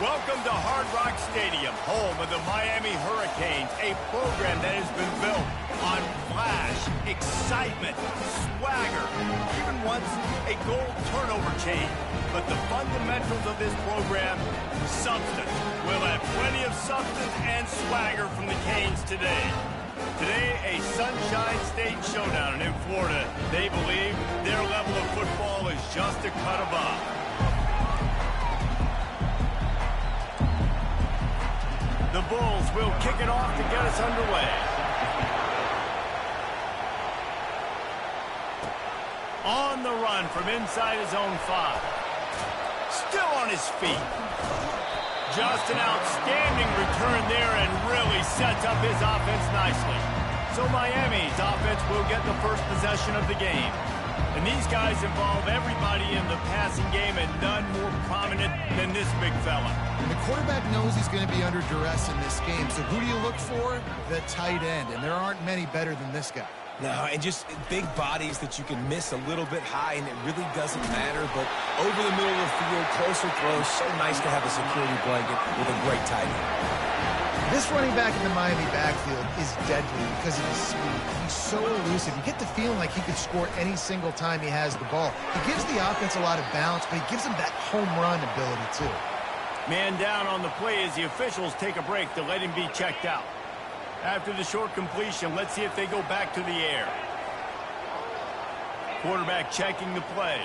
Welcome to Hard Rock Stadium, home of the Miami Hurricanes, a program that has been built on flash, excitement, swagger, even once a goal turnover chain. But the fundamentals of this program, substance. We'll have plenty of substance and swagger from the Canes today. Today, a Sunshine State showdown in Florida. They believe their level of football is just a cut above. The Bulls will kick it off to get us underway. On the run from inside his own 5. Still on his feet. Just an outstanding return there and really sets up his offense nicely. So Miami's offense will get the first possession of the game. And these guys involve everybody in the passing game, and none more prominent than this big fella. The quarterback knows he's going to be under duress in this game, so who do you look for? The tight end, and there aren't many better than this guy. No, and just big bodies that you can miss a little bit high, and it really doesn't matter. But over the middle of the field, closer throws, so nice to have a security blanket with a great tight end. This running back in the Miami backfield is deadly because of his speed. He's so elusive. You get the feeling like he could score any single time he has the ball. He gives the offense a lot of balance, but he gives them that home run ability too. Man down on the play as the officials take a break to let him be checked out. After the short completion, let's see if they go back to the air. Quarterback checking the play.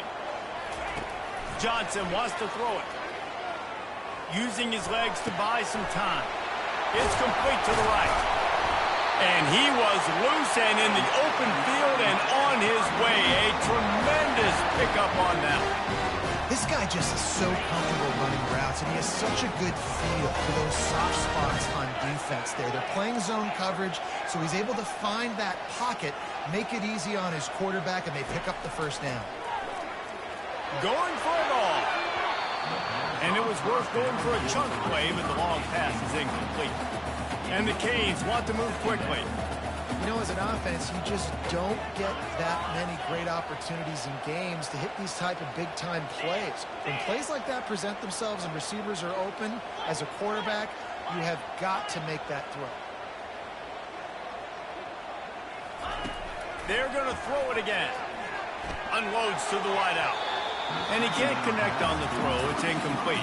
Johnson wants to throw it. Using his legs to buy some time. It's complete to the right. And he was loose and in the open field and on his way. A tremendous pickup on that. This guy just is so comfortable running routes, and he has such a good feel for those soft spots on defense there. They're playing zone coverage, so he's able to find that pocket, make it easy on his quarterback, and they pick up the first down. Going for it all. And it was worth going for a chunk play, but the long pass is incomplete. And the Canes want to move quickly. You know, as an offense, you just don't get that many great opportunities in games to hit these type of big-time plays. When plays like that present themselves and receivers are open, as a quarterback, you have got to make that throw. They're going to throw it again. Unloads to the wideout. And he can't connect on the throw. It's incomplete.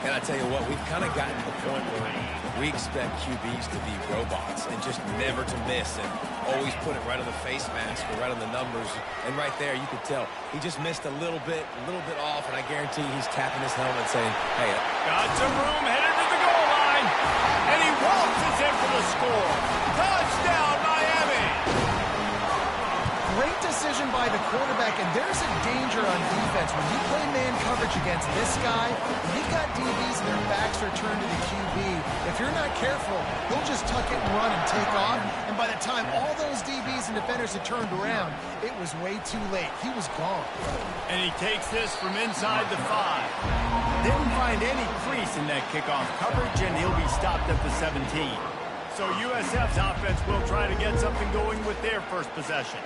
And I tell you what, we've kind of gotten to the point where we expect QBs to be robots and just never to miss and always put it right on the face mask or right on the numbers. And right there, you could tell he just missed a little bit off, and I guarantee he's tapping his helmet saying, hey. Got some room, headed to the goal line. And he waltzes in for the score. Touchdown, Miami. Great decision by the quarterback, and there's a danger on defense. When you play man coverage against this guy, when you've got DBs and their backs are turned to the QB, if you're not careful, he'll just tuck it and run and take off, and by the time all those DBs and defenders had turned around, it was way too late. He was gone. And he takes this from inside the 5. Didn't find any crease in that kickoff coverage, and he'll be stopped at the 17. So USF's offense will try to get something going with their first possession.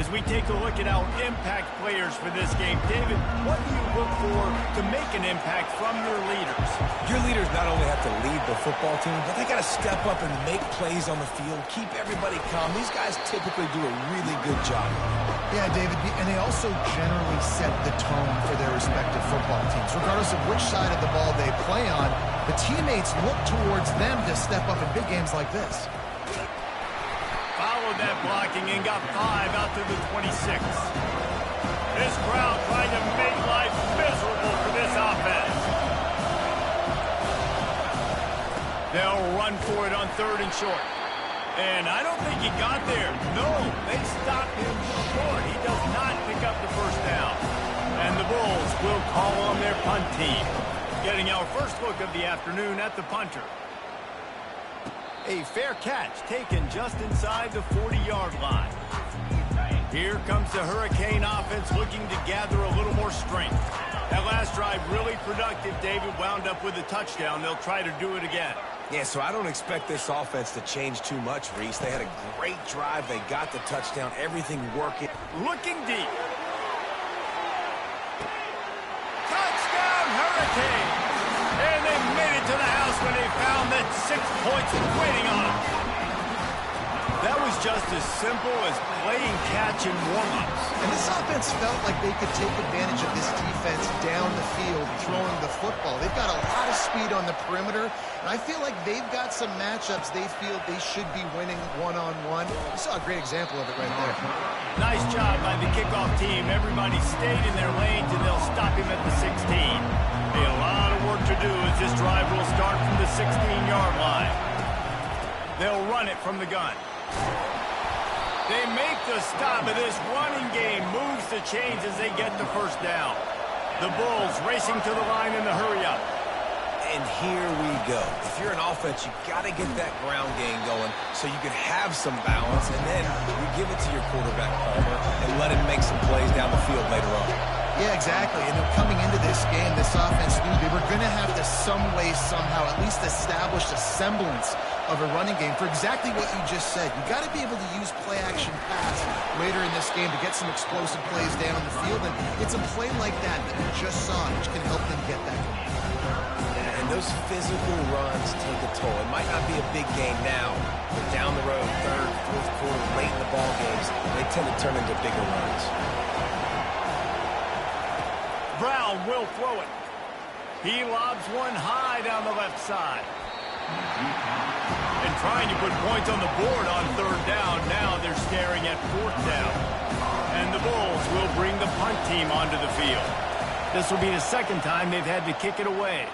As we take a look at our impact players for this game, David, what do you look for to make an impact from your leaders? Your leaders not only have to lead the football team, but they got to step up and make plays on the field, keep everybody calm. These guys typically do a really good job. Yeah, David, and they also generally set the tone for their respective football teams. Regardless of which side of the ball they play on, the teammates look towards them to step up in big games like this. Followed that blocking and got 5 out to the 26. This crowd trying to make life miserable for this offense. They'll run for it on 3rd and short. And I don't think he got there. No, they stopped him short. He does not pick up the first down. And the Bulls will call on their punt team. Getting our first look of the afternoon at the punter. A fair catch taken just inside the 40-yard line. Here comes the Hurricane offense looking to gather a little more strength. That last drive really productive. David wound up with a touchdown. They'll try to do it again. Yeah, so I don't expect this offense to change too much, Reese. They had a great drive. They got the touchdown. Everything working. Looking deep. Touchdown, Hurricane. And to the house when they found that 6 points waiting on them. That was just as simple as playing catch in warm-ups. And this offense felt like they could take advantage of this defense down the field, throwing the football. They've got a lot of speed on the perimeter, and I feel like they've got some matchups they feel they should be winning one-on-one. You saw a great example of it right there. Nice job by the kickoff team. Everybody stayed in their lanes, and they'll stop him at the 16. A lot of work to do as this drive will start from the 16-yard line. They'll run it from the gun. They make the stop, but this running game moves the chains as they get the first down. The Bulls racing to the line in the hurry-up. And here we go. If you're an offense, you got to get that ground game going so you can have some balance, and then you give it to your quarterback, Palmer, and let him make some plays down the field later on. Yeah, exactly. And coming into this game, this offense knew they were going to have to some way, somehow, at least establish a semblance of a running game for exactly what you just said. You got to be able to use play-action pass later in this game to get some explosive plays down the field, and it's a play like that that we just saw, which can help them get that going. Yeah, and those physical runs take a toll. It might not be a big game now, but down the road, third, fourth quarter, late in the ball games, they tend to turn into bigger runs. Brown will throw it. He lobs one high down the left side. And trying to put points on the board on third down. Now they're staring at fourth down. And the Bulls will bring the punt team onto the field. This will be the second time they've had to kick it away.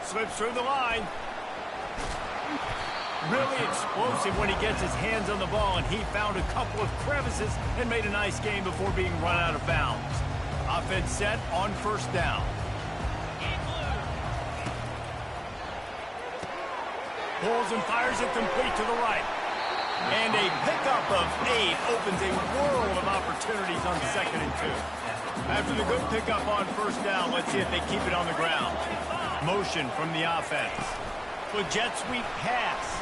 Slips through the line. Really explosive when he gets his hands on the ball, and he found a couple of crevices and made a nice game before being run out of bounds. Offense set on first down. Pulls and fires it complete to the right. And a pickup of 8 opens a world of opportunities on 2nd and 2. After the good pickup on first down, let's see if they keep it on the ground. Motion from the offense. With jet sweep pass.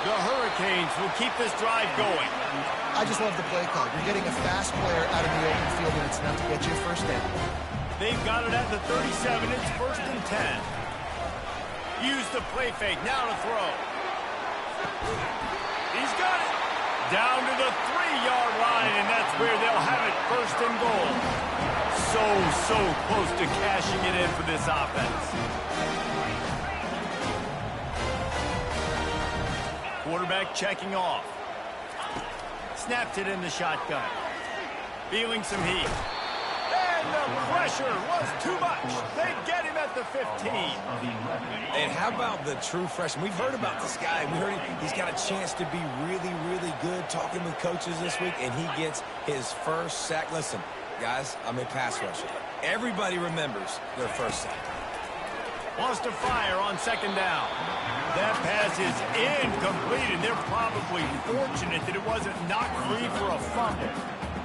The Hurricanes will keep this drive going. I just love the play call. You're getting a fast player out of the open field, and it's enough to get you a first down. They've got it at the 37. It's 1st and 10. Use the play fake. Now to throw. He's got it. Down to the 3-yard line, and that's where they'll have it 1st and goal. So close to cashing it in for this offense. Quarterback checking off. Snapped it in the shotgun. Feeling some heat. And the pressure was too much. They get him at the 15. And how about the true freshman? We've heard about this guy. We heard he's got a chance to be really, really good, talking with coaches this week, and he gets his first sack. Listen, guys, I'm a pass rusher. Everybody remembers their first sack. Wants to fire on 2nd down. That pass is incomplete, and they're probably fortunate that it wasn't knocked free for a fumble.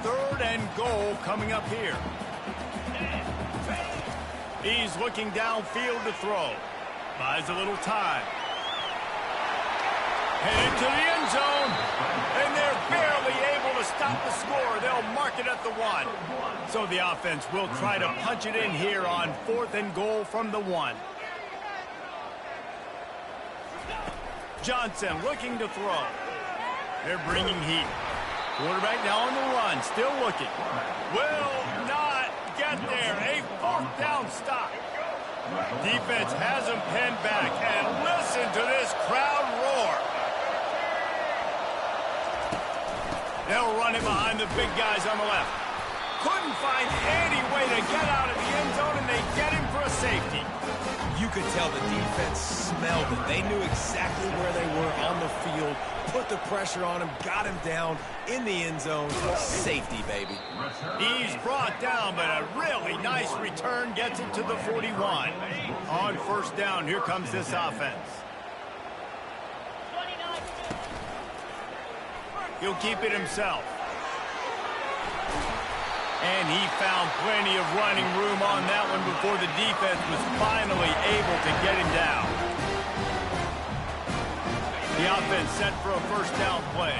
3rd and goal coming up here. He's looking downfield to throw. Buys a little time. Headed to the end zone. And they're barely able to stop the score. They'll mark it at the 1. So the offense will try to punch it in here on 4th and goal from the 1. Johnson looking to throw. They're bringing heat. Quarterback now on the run, still looking. Will not get there. A 4th down stop. Defense has him pinned back, and listen to this crowd roar. They'll run it behind the big guys on the left. Couldn't find any way to get out of the end zone, and they get him for a safety. You could tell the defense smelled it. They knew exactly where they were on the field, put the pressure on him, got him down in the end zone. Safety, baby. He's brought down, but a really nice return gets it to the 41. On first down, here comes this offense. He'll keep it himself. And he found plenty of running room on that one before the defense was finally able to get him down. The offense set for a first down play.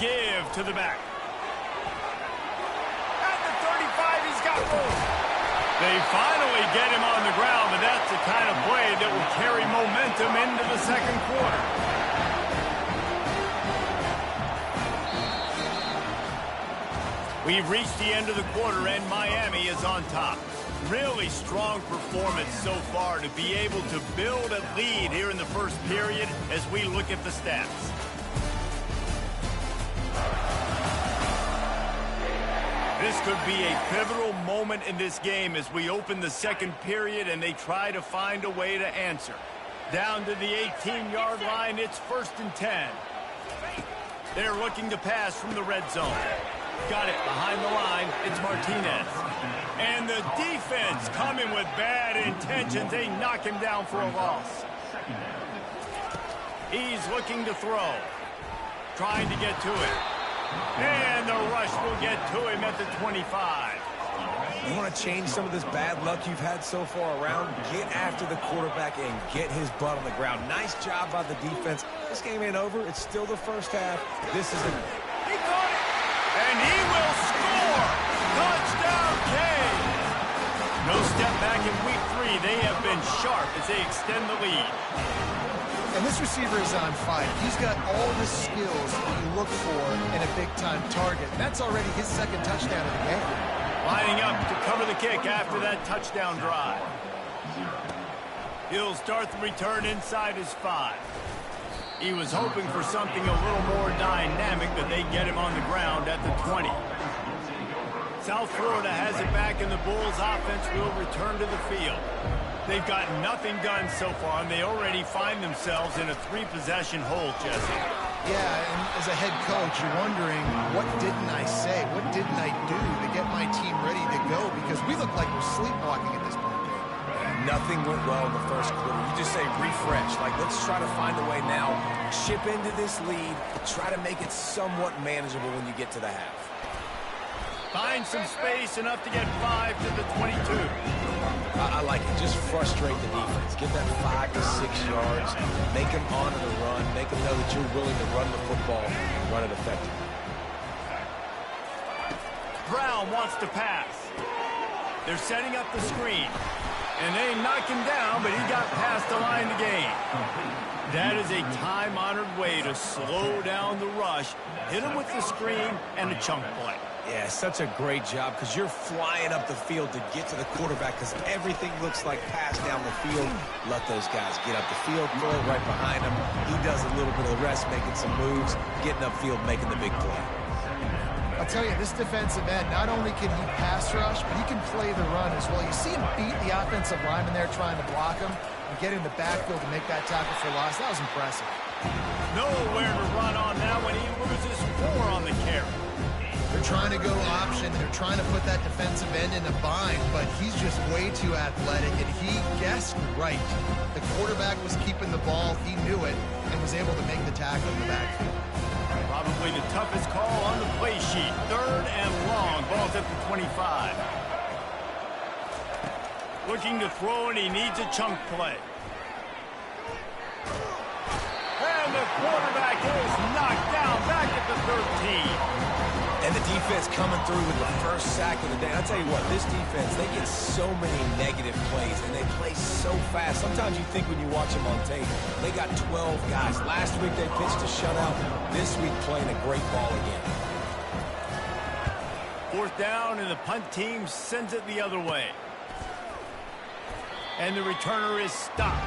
Give to the back. They finally get him on the ground, but that's the kind of play that will carry momentum into the second quarter. We've reached the end of the quarter, and Miami is on top. Really strong performance so far to be able to build a lead here in the first period as we look at the stats. This could be a pivotal moment in this game as we open the second period and they try to find a way to answer. Down to the 18-yard line, it's 1st and 10. They're looking to pass from the red zone. Got it behind the line. It's Martinez. And the defense coming with bad intentions. They knock him down for a loss. He's looking to throw. Trying to get to it. And the rush will get to him at the 25. You want to change some of this bad luck you've had so far around? Get after the quarterback and get his butt on the ground. Nice job by the defense. This game ain't over. It's still the first half. This is it. He caught it. And he will score. Touchdown, Kane. No step back in week 3. They have been sharp as they extend the lead. And this receiver is on fire. He's got all the skills that you look for in a big-time target. That's already his second touchdown of the game. Lining up to cover the kick after that touchdown drive. He'll start the return inside his 5. He was hoping for something a little more dynamic, but they get him on the ground at the 20. South Florida has it back, and the Bulls offense will return to the field. They've got nothing done so far, and they already find themselves in a 3-possession hole, Jesse. Yeah, and as a head coach, you're wondering, what didn't I say? What didn't I do to get my team ready to go? Because we look like we're sleepwalking at this point. Nothing went well in the first quarter. You just say refresh. Like, let's try to find a way now. Chip into this lead. Try to make it somewhat manageable when you get to the half. Find some space, enough to get 5 to the 22. I like it. Just frustrate the defense. Get that 5 to 6 yards. Make them honor the run. Make them know that you're willing to run the football and run it effectively. Brown wants to pass. They're setting up the screen. And they knock him down, but he got past the line to gain. That is a time-honored way to slow down the rush. Hit him with the screen and a chunk play. Yeah, such a great job because you're flying up the field to get to the quarterback because everything looks like pass down the field. Let those guys get up the field, throw it right behind him. He does a little bit of the rest, making some moves, getting upfield, making the big play. I'll tell you, this defensive end, not only can he pass rush, but he can play the run as well. You see him beat the offensive lineman there trying to block him and get in the backfield to make that tackle for loss. That was impressive. Nowhere to run on that when he loses 4 on the carry. They're trying to go option. They're trying to put that defensive end in a bind, but he's just way too athletic, and he guessed right. The quarterback was keeping the ball. He knew it and was able to make the tackle in the backfield. Probably the toughest call on the play sheet. 3rd and long. Ball's at the 25. Looking to throw, and he needs a chunk play. And the quarterback is knocked down back at the 13. And the defense coming through with the first sack of the day. I'll tell you what, this defense, they get so many negative plays, and they play so fast. Sometimes you think when you watch them on tape, they got 12 guys. Last week they pitched a shutout. This week playing a great ball again. 4th down, and the punt team sends it the other way. And the returner is stopped.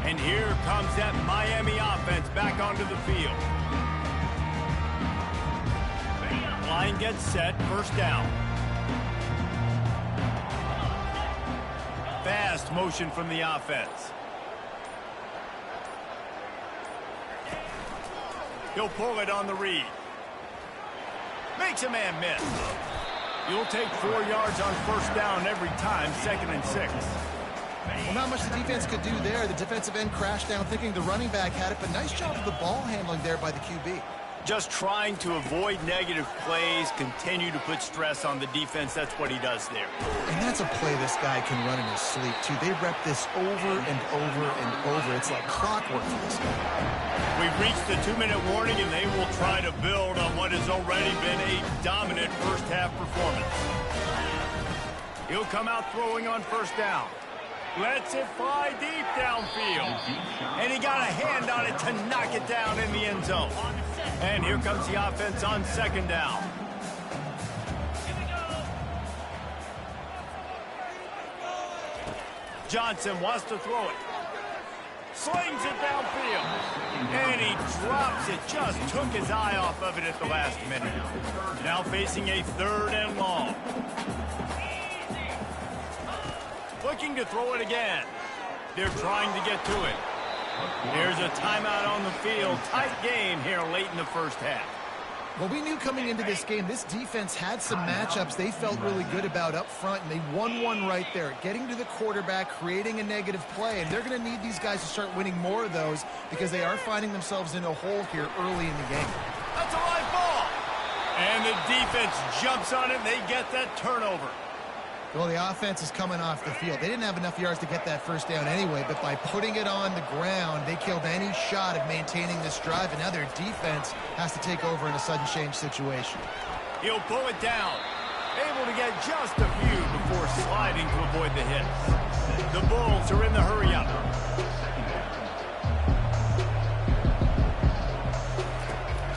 And here comes that Miami offense back onto the field. Line gets set, 1st down. Fast motion from the offense. He'll pull it on the read. Makes a man miss. You'll take 4 yards on 1st down every time, 2nd and 6. Well, not much the defense could do there. The defensive end crashed down thinking the running back had it, but nice job of the ball handling there by the QB. Just trying to avoid negative plays, continue to put stress on the defense. That's what he does there. And that's a play this guy can run in his sleep, too. They rep this over and over and over. It's like clockwork for this guy. We've reached the 2-minute warning, and they will try to build on what has already been a dominant first-half performance. He'll come out throwing on first down. Lets it fly deep downfield. And he got a hand on it to knock it down in the end zone. And here comes the offense on second down. Johnson wants to throw it. Slings it downfield. And he drops it. Just took his eye off of it at the last minute. Now facing a 3rd and long. Looking to throw it again. They're trying to get to it. There's a timeout on the field. Tight game here late in the first half. Well, we knew coming into this game, this defense had some matchups they felt really good about up front, and they won one right there. Getting to the quarterback, creating a negative play, and they're going to need these guys to start winning more of those because they are finding themselves in a hole here early in the game. That's a live ball. And the defense jumps on it, and they get that turnover. Well, the offense is coming off the field. They didn't have enough yards to get that first down anyway, but by putting it on the ground, they killed any shot of maintaining this drive, and now their defense has to take over in a sudden change situation. He'll pull it down. Able to get just a few before sliding to avoid the hits. The Bulls are in the hurry-up.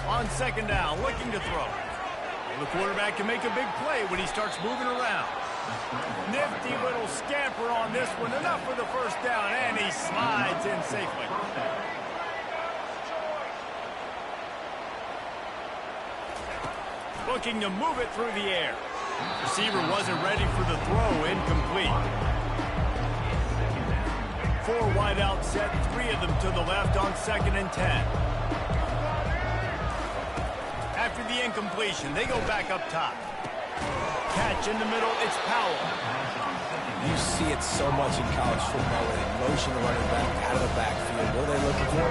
On second down, looking to throw. Well, the quarterback can make a big play when he starts moving around. Nifty little scamper on this one. Enough for the first down, and he slides in safely. Looking to move it through the air. Receiver wasn't ready for the throw. Incomplete. 4 wide out set, 3 of them to the left on 2nd and 10. After the incompletion, they go back up top. Catch in the middle, it's Powell. You see it so much in college football where they motion the running back out of the backfield. What are they looking for?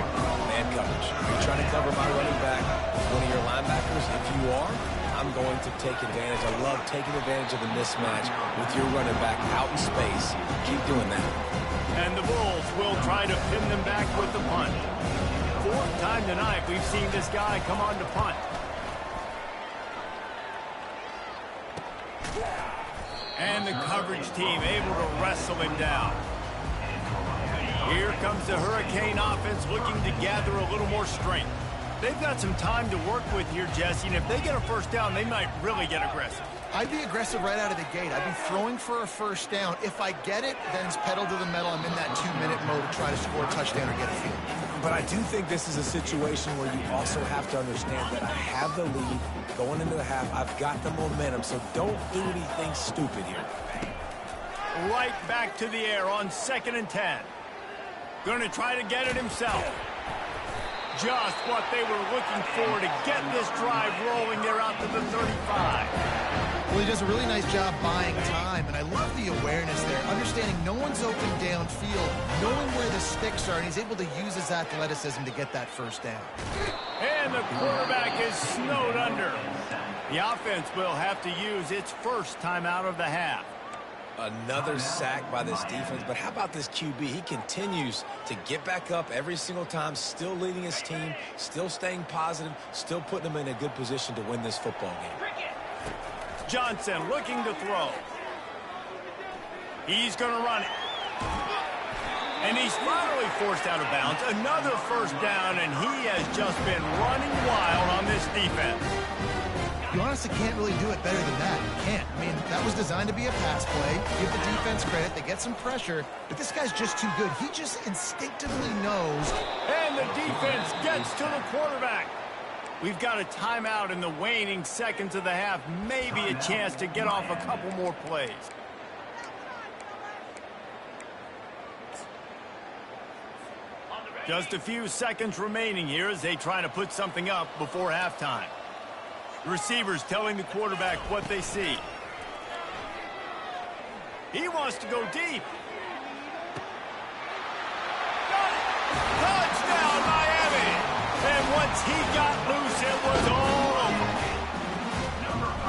Man coverage. Are you trying to cover my running back, one of your linebackers? If you are, I'm going to take advantage. I love taking advantage of the mismatch with your running back out in space. Keep doing that. And the Bulls will try to pin them back with the punt. 4th time tonight we've seen this guy come on to punt. And the coverage team able to wrestle him down. Here comes the Hurricane offense looking to gather a little more strength. They've got some time to work with here, Jesse, and if they get a first down, they might really get aggressive. I'd be aggressive right out of the gate. I'd be throwing for a first down. If I get it, then it's pedal to the metal. I'm in that 2-minute mode to try to score a touchdown or get a field. But I do think this is a situation where you also have to understand that I have the lead going into the half. I've got the momentum, so don't do anything stupid here. Right back to the air on 2nd and 10. Going to try to get it himself. Just what they were looking for to get this drive rolling. They're out to the 35. Well, he does a really nice job buying time, and I love the awareness there, understanding no one's open downfield, knowing where the sticks are, and he's able to use his athleticism to get that first down. And the quarterback is snowed under. The offense will have to use its first timeout of the half. Another sack by this defense, but how about this QB? He continues to get back up every single time, still leading his team, still staying positive, still putting them in a good position to win this football game. Johnson looking to throw. He's going to run it. And he's finally forced out of bounds. Another first down, and he has just been running wild on this defense. You honestly can't really do it better than that. You can't. I mean, that was designed to be a pass play. Give the defense credit. They get some pressure, but this guy's just too good. He just instinctively knows. And the defense gets to the quarterback. We've got a timeout in the waning seconds of the half. Maybe a chance to get off a couple more plays. Just a few seconds remaining here as they try to put something up before halftime. The receivers telling the quarterback what they see. He wants to go deep. Got it. Touchdown, Miami. And once he got loose, it was all over.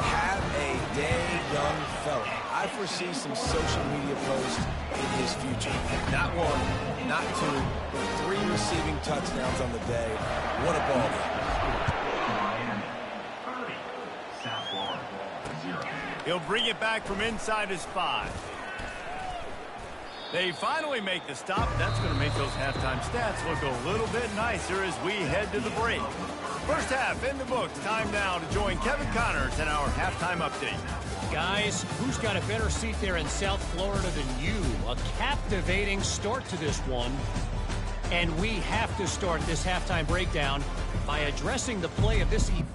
Have a day, young fella. I foresee some social media posts in his future. Not one, not two, but 3 receiving touchdowns on the day. What a ball game. He'll bring it back from inside his 5. They finally make the stop. That's going to make those halftime stats look a little bit nicer as we head to the break. First half in the books. Time now to join Kevin Connors in our halftime update. Guys, who's got a better seat there in South Florida than you? A captivating start to this one. And we have to start this halftime breakdown by addressing the play of this evening.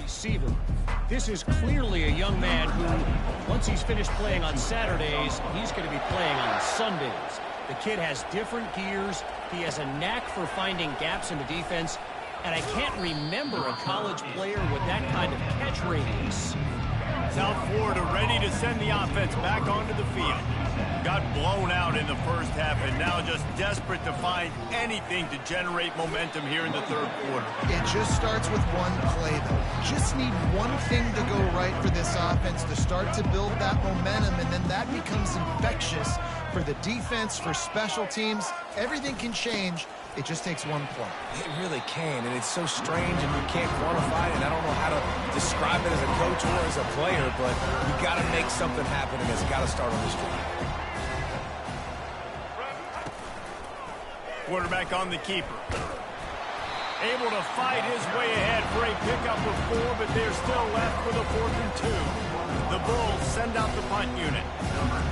Receiver. This is clearly a young man who, once he's finished playing on Saturdays, he's going to be playing on Sundays. The kid has different gears. He has a knack for finding gaps in the defense. And I can't remember a college player with that kind of catch radius. South Florida ready to send the offense back onto the field. Got blown out in the first half and now just desperate to find anything to generate momentum here in the third quarter. It just starts with one play, though. Just need one thing to go right for this offense to start to build that momentum, and then that becomes infectious for the defense, for special teams. Everything can change. It just takes one play. It really can, and it's so strange, and you can't quantify it, and I don't know how to describe it as a coach or as a player, but you got to make something happen, and it's got to start on the street. Quarterback on the keeper. Able to fight his way ahead for a pickup of 4, but they're still left with a 4th and 2. The Bulls send out the punt unit.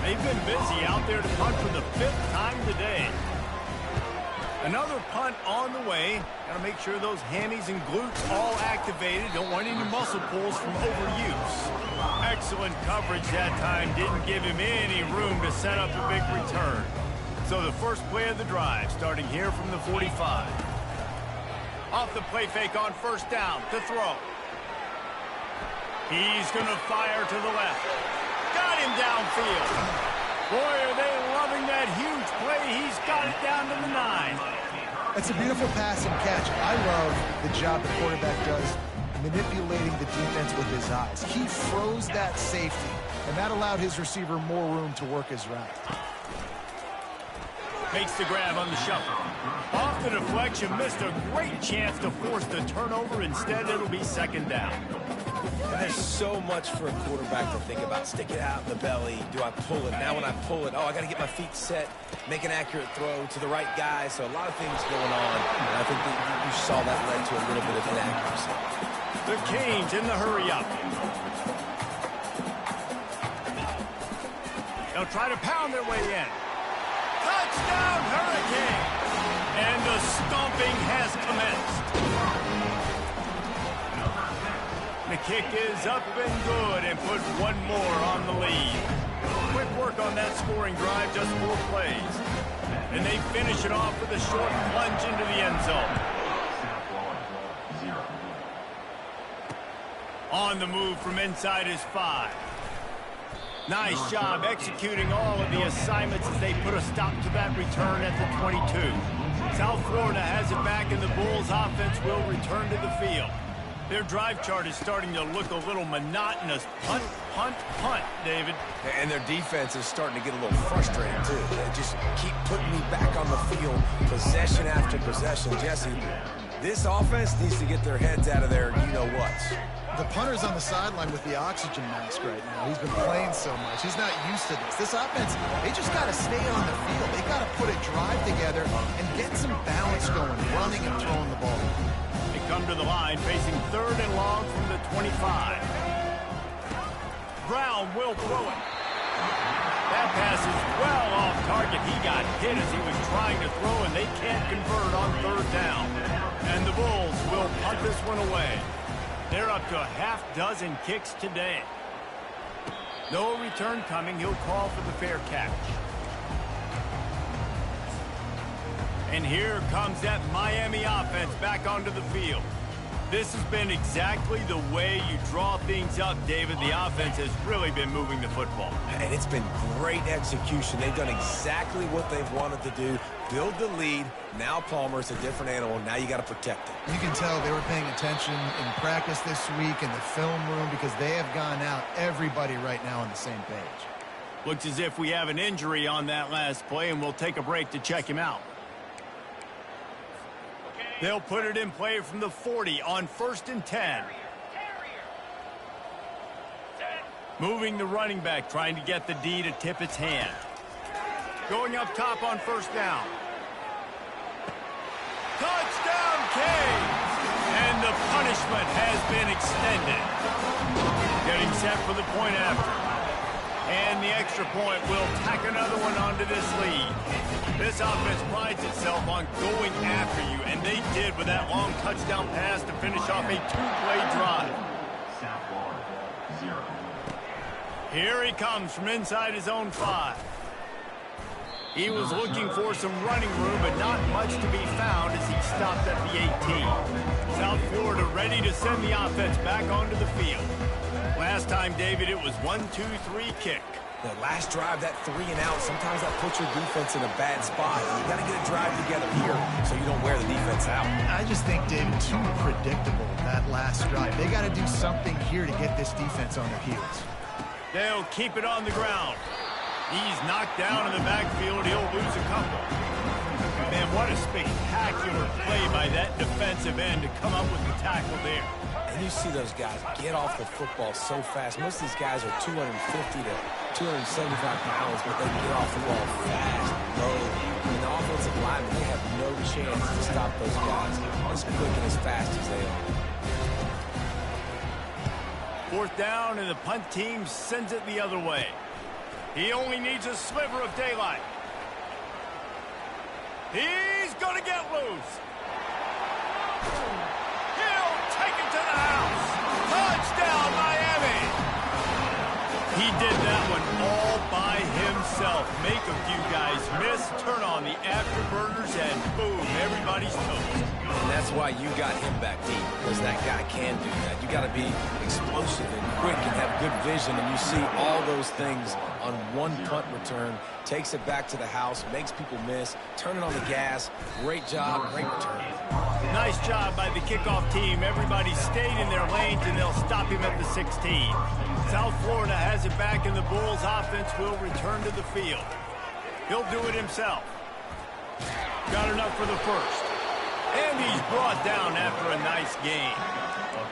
They've been busy out there to punt for the 5th time today. Another punt on the way. Got to make sure those hammies and glutes all activated. Don't want any muscle pulls from overuse. Excellent coverage that time. Didn't give him any room to set up a big return. So the first play of the drive starting here from the 45. Off the play fake on first down to throw. He's going to fire to the left. Got him downfield. Boy, are they loving that huge play. He's got it down to the 9. It's a beautiful pass and catch. I love the job the quarterback does manipulating the defense with his eyes. He froze that safety, and that allowed his receiver more room to work his route. Makes the grab on the shuffle. Off the deflection, missed a great chance to force the turnover. Instead, it'll be second down. And there's so much for a quarterback to think about. Stick it out in the belly. Do I pull it? Now when I pull it, oh, I got to get my feet set, make an accurate throw to the right guy. So a lot of things going on. And I think that you saw that led to a little bit of inaccuracy. The Canes in the hurry-up. They'll try to pound their way in. Touchdown, Hurricane! And the stomping has commenced. The kick is up and good and put one more on the lead. Quick work on that scoring drive, just 4 plays. And they finish it off with a short plunge into the end zone. On the move from inside his 5. Nice job executing all of the assignments as they put a stop to that return at the 22. South Florida has it back, and the Bulls offense will return to the field. Their drive chart is starting to look a little monotonous. Punt, punt, punt, David. And their defense is starting to get a little frustrated, too. They just keep putting me back on the field, possession after possession. Jesse, this offense needs to get their heads out of their you-know-whats. The punter's on the sideline with the oxygen mask right now. He's been playing so much. He's not used to this. This offense, they just got to stay on the field. They got to put a drive together and get some balance going, running and throwing the ball. They come to the line, facing 3rd and long from the 25. Brown will throw it. That pass is well off target. He got hit as he was trying to throw, and they can't convert on 3rd down. And the Bulls will punt this one away. They're up to a half-dozen kicks today. No return coming. He'll call for the fair catch. And here comes that Miami offense back onto the field. This has been exactly the way you draw things up, David. The offense has really been moving the football. And it's been great execution. They've done exactly what they've wanted to do. Build the lead. Now Palmer's a different animal. Now you got to protect it. You can tell they were paying attention in practice this week in the film room because they have gone out, everybody right now on the same page. Looks as if we have an injury on that last play, and we'll take a break to check him out. They'll put it in play from the 40 on 1st and 10. Moving the running back, trying to get the D to tip its hand. Going up top on 1st down. Touchdown, Canes! And the punishment has been extended. Getting set for the point after. And the extra point will tack another one onto this lead. This offense prides itself on going after you, and they did with that long touchdown pass to finish off a 2-play drive. Here he comes from inside his own 5. He was looking for some running room, but not much to be found as he stopped at the 18. South Florida ready to send the offense back onto the field. Last time, David, it was 1-2-3 kick. The last drive, that 3 and out, sometimes that puts your defense in a bad spot. You got to get a drive together here so you don't wear the defense out. I just think, David, too predictable, that last drive. They got to do something here to get this defense on their heels. They'll keep it on the ground. He's knocked down in the backfield. He'll lose a couple. Man, what a spectacular play by that defensive end to come up with the tackle there. And you see those guys get off the football so fast. Most of these guys are 250 to 275 pounds, but they get off the ball fast, low. And the offensive linemen, they have no chance to stop those guys as quick and as fast as they are. 4th down, and the punt team sends it the other way. He only needs a sliver of daylight. He's going to get loose. He'll take it to the house. Touchdown, Miami. He did that one all by himself. Make a few guys miss, turn on the afterburners, and boom, everybody's toast. And that's why you got him back deep, because that guy can do that. You got to be explosive and quick and have good vision, and you see all those things on one punt return. Takes it back to the house, makes people miss, turning on the gas. Great job, great return. Nice job by the kickoff team. Everybody stayed in their lanes, and they'll stop him at the 16. South Florida has it back, and the Bulls offense will return to the field. He'll do it himself. Got enough for the first. And he's brought down after a nice gain.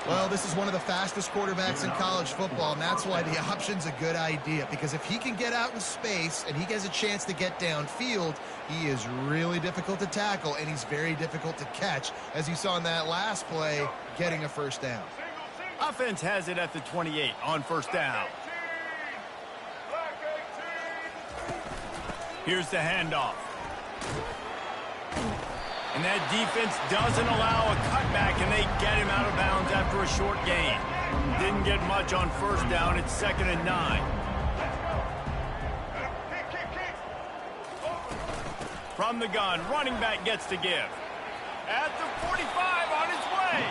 Well, this is one of the fastest quarterbacks in college football, and that's why the option's a good idea. Because if he can get out in space and he gets a chance to get downfield, he is really difficult to tackle, and he's very difficult to catch, as you saw in that last play, getting a 1st down. Offense has it at the 28 on 1st down. Here's the handoff. And that defense doesn't allow a cutback, and they get him out of bounds after a short gain. Didn't get much on 1st down. It's 2nd and 9. From the gun, running back gets to give. At the 45 on his way.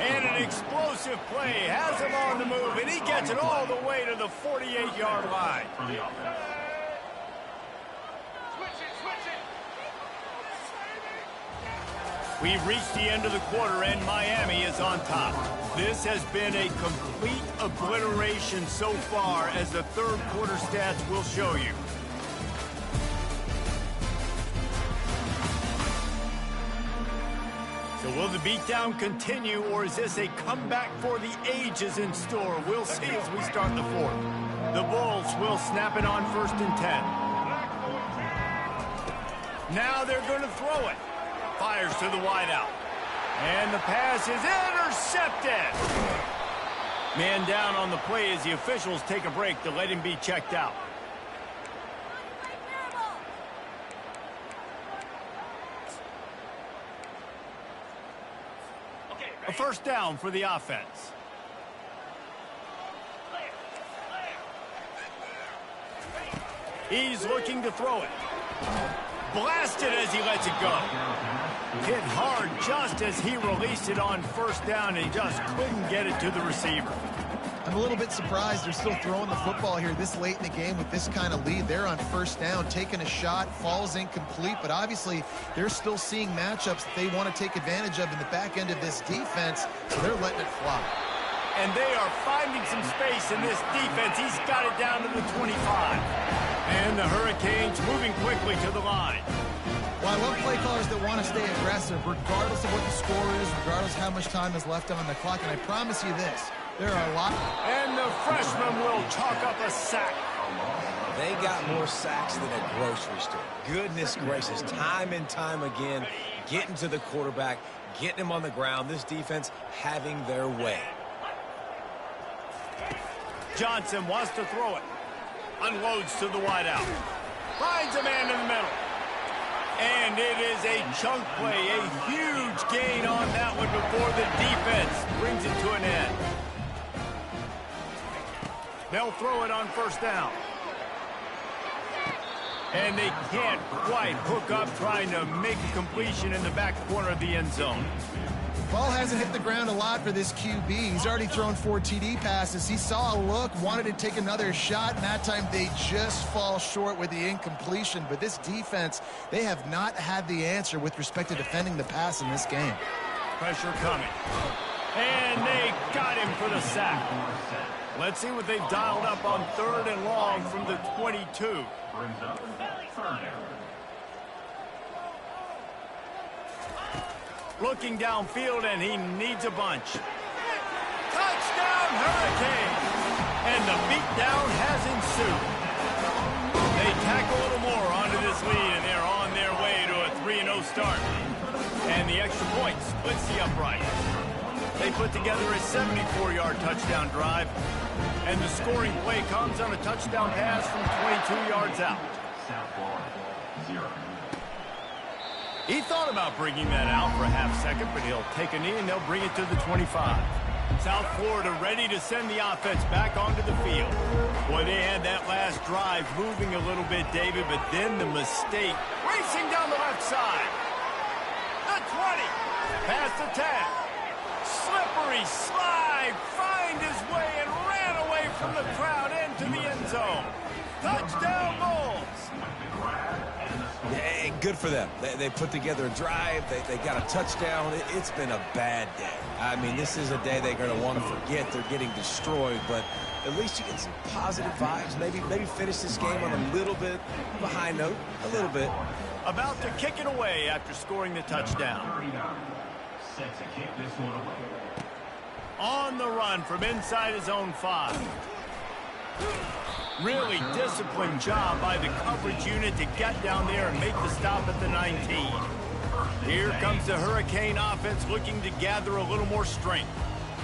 And an explosive explosive play, has him on the move, and he gets it all the way to the 48-yard line. We've reached the end of the quarter, and Miami is on top. This has been a complete obliteration so far, as the third quarter stats will show you. So will the beatdown continue, or is this a comeback for the ages in store? We'll see as we start the fourth. The Bulls will snap it on 1st and 10. Now they're going to throw it. Fires to the wideout. And the pass is intercepted. Man down on the play as the officials take a break to let him be checked out. A first down for the offense. He's looking to throw it. Blasted as he lets it go. Hit hard just as he released it on first down, and he just couldn't get it to the receiver. I'm a little bit surprised they're still throwing the football here this late in the game with this kind of lead. They're on first down, taking a shot, falls incomplete, but obviously they're still seeing matchups that they want to take advantage of in the back end of this defense, so they're letting it fly. And they are finding some space in this defense. He's got it down to the 25. And the Hurricanes moving quickly to the line. Well, I love play callers that want to stay aggressive, regardless of what the score is, regardless of how much time is left on the clock. And I promise you this, there are a lot. And the freshman will chalk up a sack. They got more sacks than a grocery store. Goodness gracious, time and time again, getting to the quarterback, getting him on the ground. This defense having their way. Johnson wants to throw it. Unloads to the wideout. Finds a man in the middle. And it is a chunk play. A huge gain on that one before the defense brings it to an end. They'll throw it on first down. And they can't quite hook up trying to make a completion in the back corner of the end zone. Ball hasn't hit the ground a lot for this QB. He's already thrown 4 TD passes. He saw a look, wanted to take another shot, and that time they just fall short with the incompletion. But this defense, they have not had the answer with respect to defending the pass in this game. Pressure coming. And they got him for the sack. Let's see what they've dialed up on 3rd and long from the 22. Looking downfield, and he needs a bunch. Touchdown, Hurricane! And the beatdown has ensued. They tack a little more onto this lead, and they're on their way to a 3-0 start. And the extra point splits the upright. They put together a 74-yard touchdown drive, and the scoring play comes on a touchdown pass from 22 yards out. He thought about bringing that out for a half second, but he'll take a knee and they'll bring it to the 25. South Florida ready to send the offense back onto the field. Boy, they had that last drive moving a little bit, David, but then the mistake. Racing down the left side. The 20. Past the 10. Slippery slide. Find his way and ran away from the crowd into the end zone. Touchdown, Bulls. Hey, good for them. They put together a drive. They got a touchdown. It's been a bad day. I mean, this is a day they're going to want to forget. They're getting destroyed, but at least you get some positive vibes. Maybe finish this game on a little bit of a high note. A little bit. About to kick it away after scoring the touchdown. On the run from inside his own 5. Really disciplined job by the coverage unit to get down there and make the stop at the 19. Here comes the Hurricane offense looking to gather a little more strength.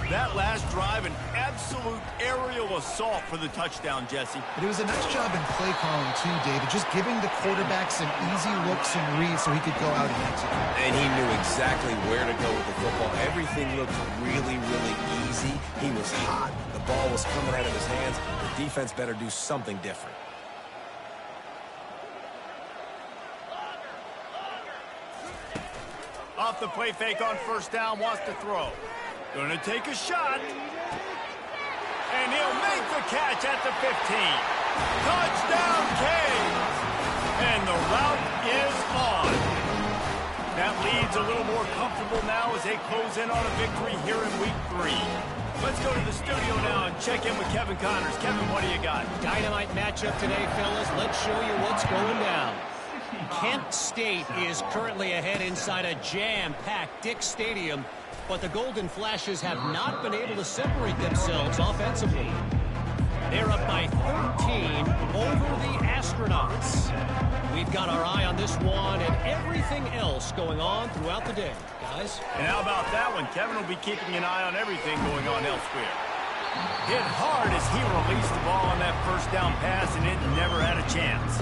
That last drive, an absolute aerial assault for the touchdown, Jesse. But it was a nice job in play calling, too, David, just giving the quarterback some easy looks and reads so he could go out and execute. And he knew exactly where to go with the football. Everything looked really, really easy. He was hot. The ball was coming out of his hands. The defense better do something different. Off the play fake on first down, wants to throw. Gonna take a shot. And he'll make the catch at the 15. Touchdown, Canes! And the route is on. That lead's a little more comfortable now as they close in on a victory here in Week 3. Let's go to the studio now and check in with Kevin Connors. Kevin, what do you got? Dynamite matchup today, fellas. Let's show you what's going down. Kent State is currently ahead inside a jam-packed Dick Stadium, but the Golden Flashes have not been able to separate themselves offensively. They're up by 13 over the Astronauts. We've got our eye on this one and everything else going on throughout the day, guys. And how about that one? Kevin will be keeping an eye on everything going on elsewhere. Hit hard as he released the ball on that first down pass, and it never had a chance.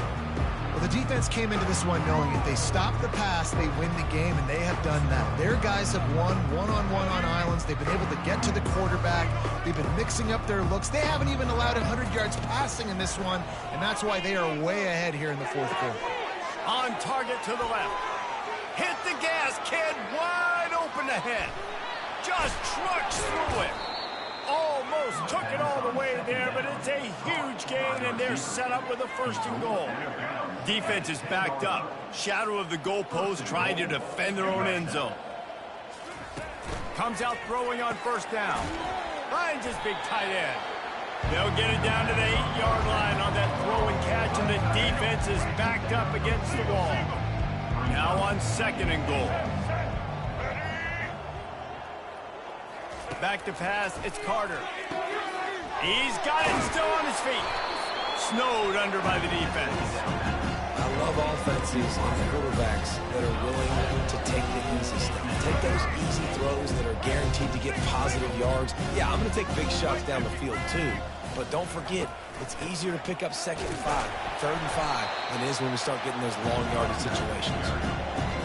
Well, the defense came into this one knowing if they stop the pass, they win the game, and they have done that. Their guys have won one-on-one on islands. They've been able to get to the quarterback. They've been mixing up their looks. They haven't even allowed 100 yards passing in this one, and that's why they are way ahead here in the fourth quarter. On target to the left. Hit the gas, kid. Wide open ahead. Just trucks through it. Almost took it all the way there, but it's a huge gain, and they're set up with a 1st and goal. Defense is backed up. Shadow of the goalpost trying to defend their own end zone. Comes out throwing on 1st down. Finds his big tight end. They'll get it down to the 8-yard line on that throw and catch, and the defense is backed up against the wall. Now on 2nd and goal. Back to pass, it's Carter. He's got it still on his feet. Snowed under by the defense. I love offenses and quarterbacks that are willing to take the easy stuff. Take those easy throws that are guaranteed to get positive yards. Yeah, I'm going to take big shots down the field too. But don't forget, it's easier to pick up 2nd and 5, 3rd and 5 than it is when we start getting those long yardage situations.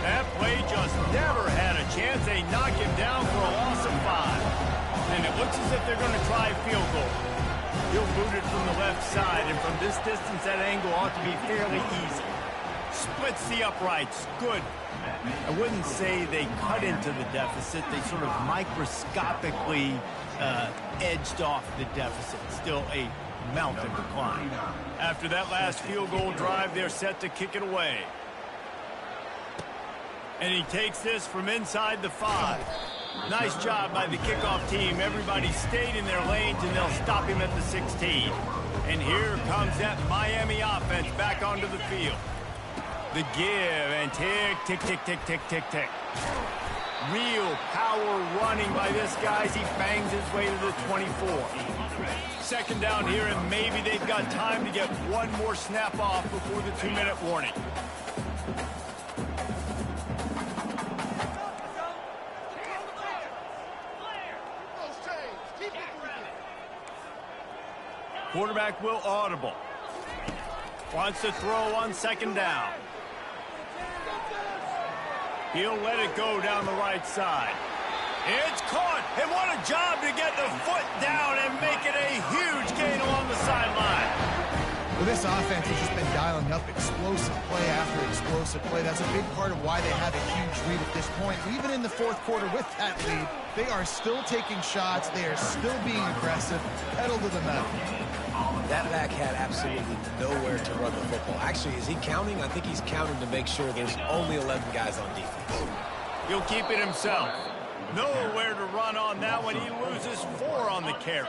That play just never had a chance. They knock him down for a loss of 5. And it looks as if they're going to try a field goal. He'll boot it from the left side, and from this distance, that angle ought to be fairly easy. Splits the uprights. Good. I wouldn't say they cut into the deficit. They sort of microscopically edged off the deficit. Still a mountain to climb. After that last field goal drive, they're set to kick it away. And he takes this from inside the 5. Nice job by the kickoff team. Everybody stayed in their lanes, and they'll stop him at the 16. And here comes that Miami offense back onto the field. The give, and tick, tick, tick, tick, tick, tick, tick. Real power running by this guy as he bangs his way to the 24. 2nd down here, and maybe they've got time to get one more snap off before the 2-minute warning. Quarterback will audible. Wants to throw on 2nd down. He'll let it go down the right side. It's caught, and what a job to get the foot down and make it a huge gain along the sideline. Well, this offense has just been dialing up explosive play after explosive play. That's a big part of why they have a huge lead at this point. Even in the fourth quarter with that lead, they are still taking shots. They are still being aggressive, pedal to the metal. That back had absolutely nowhere to run the football. Actually, is he counting? I think he's counting to make sure there's only 11 guys on defense. He'll keep it himself. Nowhere to run on that one. He loses 4 on the carry.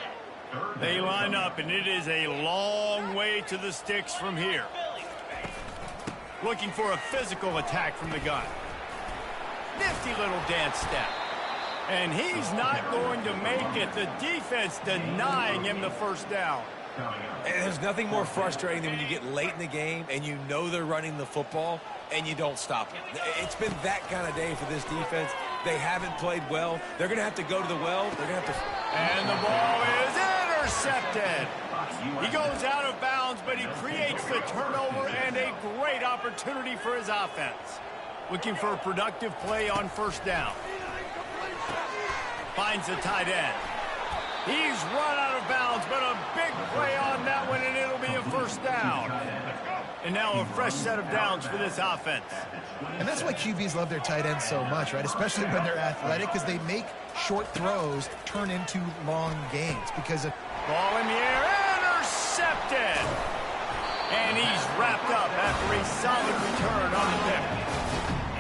They line up, and it is a long way to the sticks from here. Looking for a physical attack from the gun. Nifty little dance step. And he's not going to make it. The defense denying him the 1st down. And there's nothing more frustrating than when you get late in the game and you know they're running the football and you don't stop them. It's been that kind of day for this defense. They haven't played well. They're going to have to go to the well. They're going to have to... And the ball is intercepted. He goes out of bounds, but he creates the turnover and a great opportunity for his offense. Looking for a productive play on 1st down. Finds the tight end. He's run out of bounds, but a big play on that one, and it'll be a 1st down. And now a fresh set of downs for this offense. And that's why QBs love their tight ends so much, right? Especially when they're athletic, because they make short throws turn into long gains. Because of ball in the air, intercepted. And he's wrapped up after a solid return on the pick.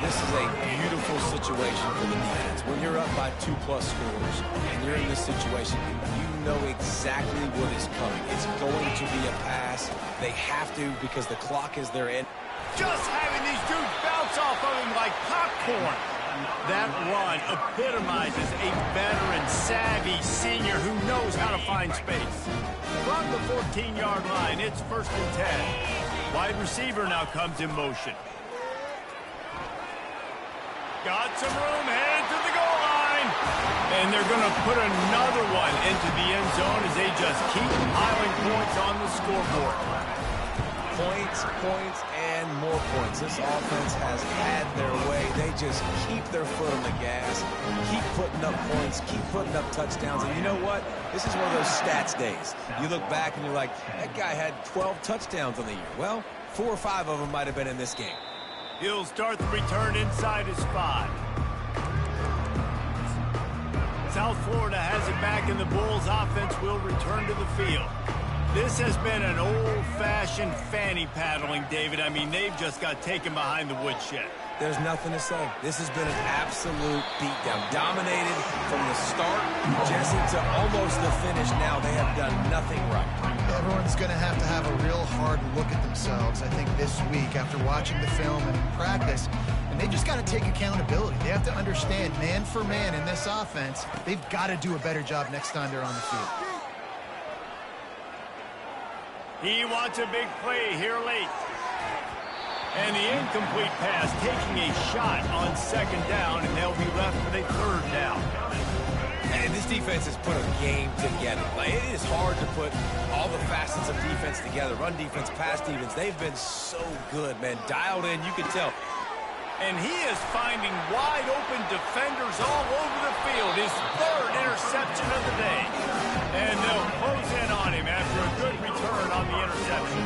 This is a beautiful situation for the defense. When you're up by 2+ scores and you're in this situation, you know exactly what is coming. It's going to be a pass. They have to because the clock is their end. Just having these dudes bounce off of him like popcorn. That run epitomizes a veteran, savvy senior who knows how to find space. From the 14-yard line, it's 1st and 10. Wide receiver now comes in motion. Got some room, headed to the goal line. And they're going to put another one into the end zone as they just keep piling points on the scoreboard. Points, and more points. This offense has had their way. They just keep their foot on the gas, keep putting up points, keep putting up touchdowns. And you know what? This is one of those stats days. You look back and you're like, that guy had 12 touchdowns on the year. Well, 4 or 5 of them might have been in this game. He'll start the return inside his 5. South Florida has it back, and the Bulls offense will return to the field. This has been an old-fashioned fanny paddling, David. I mean, they've just got taken behind the woodshed. There's nothing to say. This has been an absolute beatdown. Dominated from the start, Jesse, to almost the finish now. They have done nothing right. everyone's going to have a real hard look at themselves, I think, this week after watching the film and practice. And they just got to take accountability. They have to understand, man for man in this offense, they've got to do a better job next time they're on the field. He wants a big play here late. And the incomplete pass taking a shot on second down, and they'll be left with a third down. And this defense has put a game together. Like, it is hard to put all the facets of defense together. Run defense, pass defense. They've been so good, man. Dialed in, you can tell. And he is finding wide open defenders all over the field. His third interception of the day. And they'll close in on him after a good return on the interception.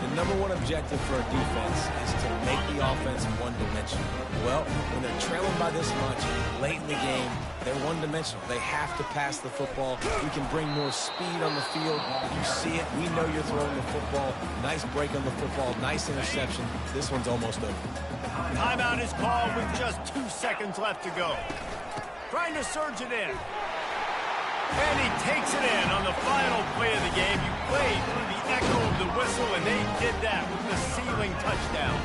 The number one objective for a defense is to make the offense one-dimensional. Well, when they're trailing by this much late in the game, they're one-dimensional. They have to pass the football. We can bring more speed on the field. You see it. We know you're throwing the football. Nice break on the football. Nice interception. This one's almost over. Timeout is called with just 2 seconds left to go. Trying to surge it in. And he takes it in on the final play of the game. You played through the echo of the whistle, and they did that with the sealing touchdown.